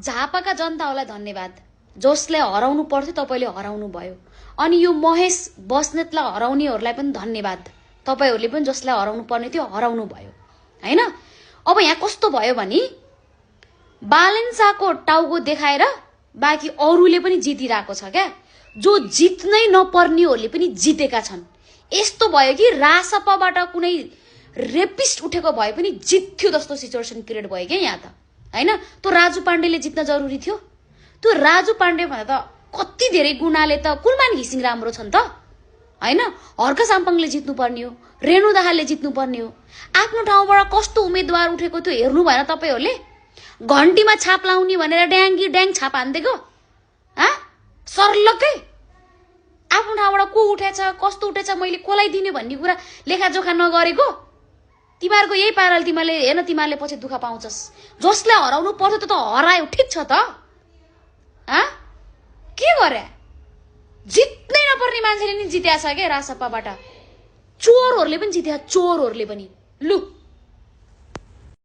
झापाका जनताहरूलाई धन्यवाद, जसले हराउनु पर्थ्यो तपाईँले हराउनु भयो। अनि यो महेश बस्नेतलाई हराउनेहरूलाई पनि धन्यवाद, तपाईँहरूले पनि जसलाई हराउनु पर्ने थियो हराउनु भयो हैन। अब यहाँ कस्तो भयो भने बालेन्साको टाउको देखाएर बाँकी अरूले पनि जितिरहेको छ क्या, जो जित्नै नपर्नेहरूले पनि जितेका छन्। यस्तो भयो कि रासपाबाट कुनै रेपिस्ट उठेको भए पनि जित्थ्यो जस्तो सिचुएसन क्रिएट भयो क्या यहाँ त हैन। त्यो राजु पाण्डेले जित्न जरुरी थियो? त्यो राजु पाण्डे भन्दा त कति धेरै गुणाले त कुलमान घिसिङ राम्रो छन् त हैन। हर्क साम्पाङले जित्नु पर्ने हो, रेणु दाहालले जित्नु पर्ने हो। आफ्नो ठाउँबाट कस्तो उम्मेदवार उठेको थियो हेर्नु भएन तपाईहरुले? घण्टीमा छाप लाउने भनेर ड्याङ्गी ड्याङ छाप हान्देको सर्लकै। आफ्नो ठाउँबाट को उठेछ कस्तो उठेछ मैले कोलाई दिने भन्ने कुरा लेखाजोखा नगरेको तिमीहरुको यही पाराले तिमीले हेर्न तिमीले पछि दुःख पाउँछस्। जसले हराउनु पर्थ्यो त हरायो, ठीक छ त के गरे? जित्नै नपर्ने मान्छेले नि जित्या छ के रासपाबाट। चोरहरुले पनि जित्या, चोरहरुले पनि। लु